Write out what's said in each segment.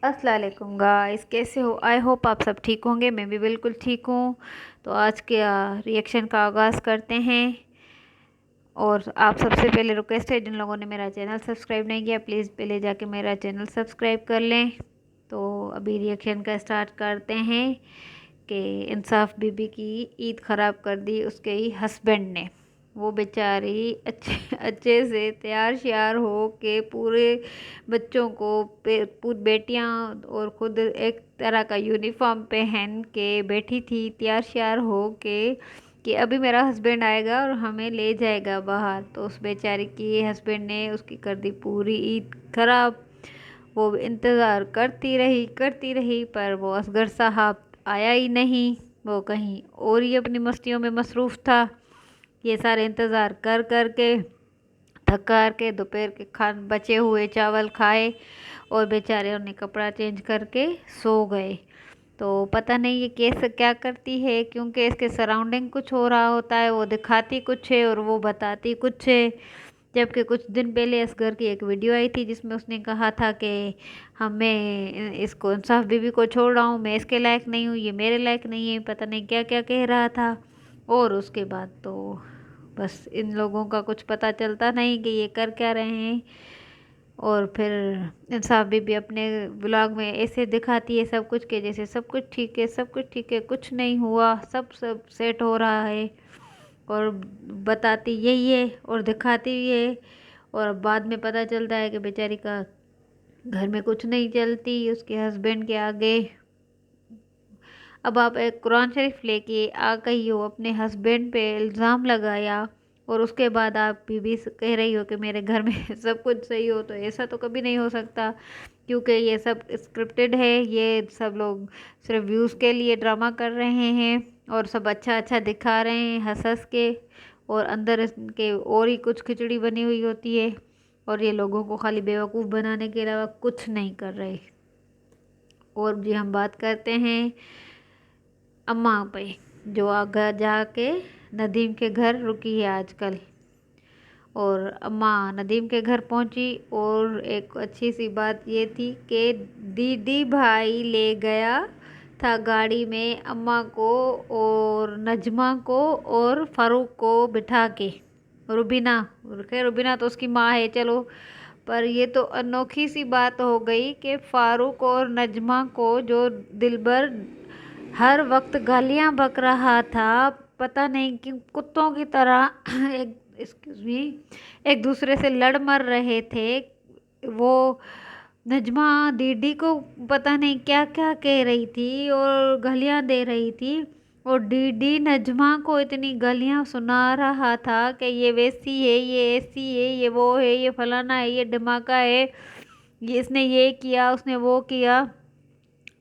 अस्सलाम वालेकुम गाइस, कैसे हो? आई होप आप सब ठीक होंगे। मैं भी बिल्कुल ठीक हूँ। तो आज के रिएक्शन का आगाज़ करते हैं। और आप सबसे पहले रिक्वेस्ट है, जिन लोगों ने मेरा चैनल सब्सक्राइब नहीं किया प्लीज़ पहले जाके मेरा चैनल सब्सक्राइब कर लें। तो अभी रिएक्शन का स्टार्ट करते हैं कि इंसाफ बीबी की ईद ख़राब कर दी उसके ही हस्बैंड ने। वो बेचारी अच्छे अच्छे से तैयार श्यार हो के पूरे बच्चों को पूरी बेटियां और खुद एक तरह का यूनिफॉर्म पहन के बैठी थी तैयार श्यार हो के कि अभी मेरा हस्बैंड आएगा और हमें ले जाएगा बाहर। तो उस बेचारी की हस्बैंड ने उसकी कर दी पूरी ईद खराब। वो इंतज़ार करती रही पर वो असगर साहब आया ही नहीं। वो कहीं और ही अपनी मस्तियों में मसरूफ़ था। ये सारे इंतज़ार कर कर के थक हार के दोपहर के खान बचे हुए चावल खाए और बेचारे उन्हें कपड़ा चेंज करके सो गए। तो पता नहीं ये कैसे क्या करती है, क्योंकि इसके सराउंडिंग कुछ हो रहा होता है। वो दिखाती कुछ है और वो बताती कुछ है। जबकि कुछ दिन पहले असगर की एक वीडियो आई थी जिसमें उसने कहा था कि हमें इसको इंसाफ बीबी को छोड़ रहा हूँ, मैं इसके लायक नहीं हूँ, ये मेरे लायक नहीं है, पता नहीं क्या क्या कह रहा था। और उसके बाद तो बस इन लोगों का कुछ पता चलता नहीं कि ये कर क्या रहे हैं। और फिर इंसाफ बीबी अपने ब्लॉग में ऐसे दिखाती है सब कुछ के जैसे सब कुछ ठीक है, सब कुछ ठीक है, कुछ नहीं हुआ, सब सेट हो रहा है। और बताती यही है और दिखाती भी है। और बाद में पता चलता है कि बेचारी का घर में कुछ नहीं चलती उसके हस्बैंड के आगे। अब आप एक कुरान शरीफ लेके आ गई हो, अपने हस्बैंड पे इल्ज़ाम लगाया और उसके बाद आप भी कह रही हो कि मेरे घर में सब कुछ सही हो। तो ऐसा तो कभी नहीं हो सकता, क्योंकि ये सब स्क्रिप्टेड है। ये सब लोग सिर्फ व्यूज़ के लिए ड्रामा कर रहे हैं और सब अच्छा अच्छा दिखा रहे हैं हंस हंस के। और अंदर इसके और ही कुछ खिचड़ी बनी हुई होती है। और ये लोगों को खाली बेवकूफ़ बनाने के अलावा कुछ नहीं कर रहे। और जी हम बात करते हैं अम्मा पे, जो आगे जाके नदीम के घर रुकी है आजकल। और अम्मा नदीम के घर पहुंची और एक अच्छी सी बात ये थी कि दीदी भाई ले गया था गाड़ी में अम्मा को और नजमा को और फारूक को बिठा के। रुबीना, खैर रुबीना तो उसकी माँ है चलो, पर ये तो अनोखी सी बात हो गई कि फारूक और नजमा को जो दिलबर हर वक्त गालियां बक रहा था, पता नहीं कि कुत्तों की तरह एक एक्सक्यूज मी एक दूसरे से लड़ मर रहे थे। वो नजमा दीदी को पता नहीं क्या क्या कह रही थी और गालियां दे रही थी। और दीदी नजमा को इतनी गालियां सुना रहा था कि ये वैसी है, ये ऐसी है, ये वो है, ये फलाना है, ये धमाका है, ये इसने ये किया उसने वो किया।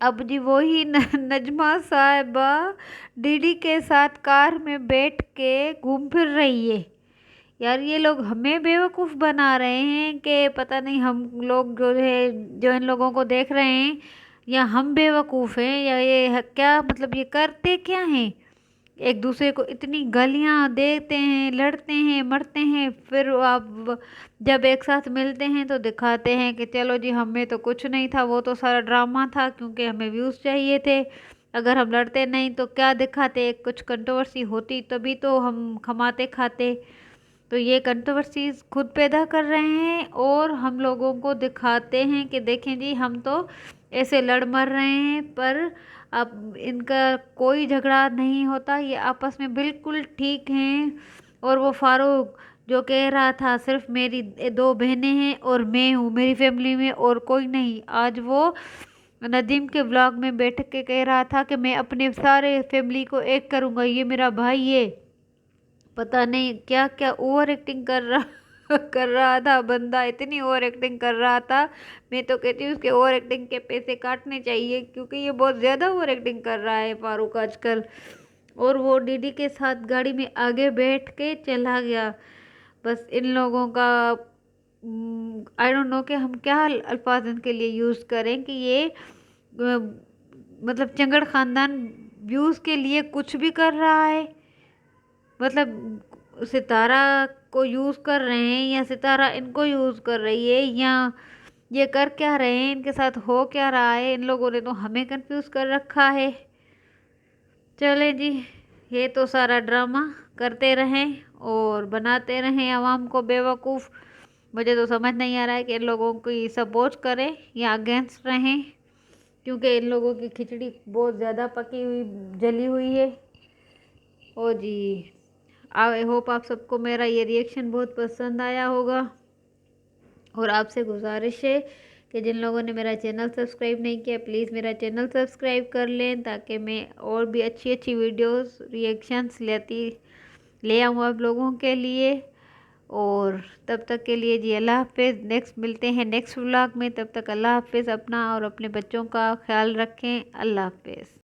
अब जी वही नजमा साहिबा डीडी के साथ कार में बैठ के घूम फिर रही है। यार ये लोग हमें बेवकूफ़ बना रहे हैं कि पता नहीं हम लोग जो है जो इन लोगों को देख रहे हैं, या हम बेवकूफ़ हैं, या ये क्या मतलब ये करते क्या हैं। एक दूसरे को इतनी गालियां देते हैं, लड़ते हैं, मरते हैं, फिर आप जब एक साथ मिलते हैं तो दिखाते हैं कि चलो जी हमें तो कुछ नहीं था, वो तो सारा ड्रामा था क्योंकि हमें व्यूज़ चाहिए थे। अगर हम लड़ते नहीं तो क्या दिखाते, कुछ कंट्रोवर्सी होती तभी तो हम कमाते खाते। तो ये कंट्रोवर्सीज खुद पैदा कर रहे हैं और हम लोगों को दिखाते हैं कि देखें जी हम तो ऐसे लड़ मर रहे हैं। पर अब इनका कोई झगड़ा नहीं होता, ये आपस में बिल्कुल ठीक हैं। और वो फारूक जो कह रहा था सिर्फ मेरी दो बहनें हैं और मैं हूँ मेरी फैमिली में और कोई नहीं, आज वो नदीम के व्लॉग में बैठ के कह रहा था कि मैं अपने सारे फैमिली को एक करूँगा, ये मेरा भाई है। पता नहीं क्या क्या ओवर एक्टिंग कर रहा कर रहा था बंदा, इतनी ओवर एक्टिंग कर रहा था। मैं तो कहती हूँ उसके ओवर एक्टिंग के पैसे काटने चाहिए, क्योंकि ये बहुत ज़्यादा ओवर एक्टिंग कर रहा है फारूक आजकल। और वो डीडी के साथ गाड़ी में आगे बैठ के चला गया। बस इन लोगों का आई डोंट नो कि हम क्या अल्फाज इनके लिए यूज़ करें कि ये मतलब चंगड़ खानदान व्यूज़ के लिए कुछ भी कर रहा है। मतलब सितारा को यूज़ कर रहे हैं या सितारा इनको यूज़ कर रही है, या ये कर क्या रहे हैं, इनके साथ हो क्या रहा है, इन लोगों ने तो हमें कंफ्यूज कर रखा है। चले जी, ये तो सारा ड्रामा करते रहें और बनाते रहें आवाम को बेवकूफ़। मुझे तो समझ नहीं आ रहा है कि इन लोगों की सपोर्ट करें या अगेंस्ट रहें, क्योंकि इन लोगों की खिचड़ी बहुत ज़्यादा पकी हुई जली हुई है। ओ जी, आई होप आप सबको मेरा ये रिएक्शन बहुत पसंद आया होगा। और आपसे गुजारिश है कि जिन लोगों ने मेरा चैनल सब्सक्राइब नहीं किया, प्लीज़ मेरा चैनल सब्सक्राइब कर लें, ताकि मैं और भी अच्छी अच्छी वीडियोस रिएक्शंस ले आऊँ आप लोगों के लिए। और तब तक के लिए जी अल्लाह हाफिज़। नेक्स्ट मिलते हैं नेक्स्ट व्लॉग में, तब तक अल्लाह हाफिज़। अपना और अपने बच्चों का ख्याल रखें। अल्लाह हाफिज़।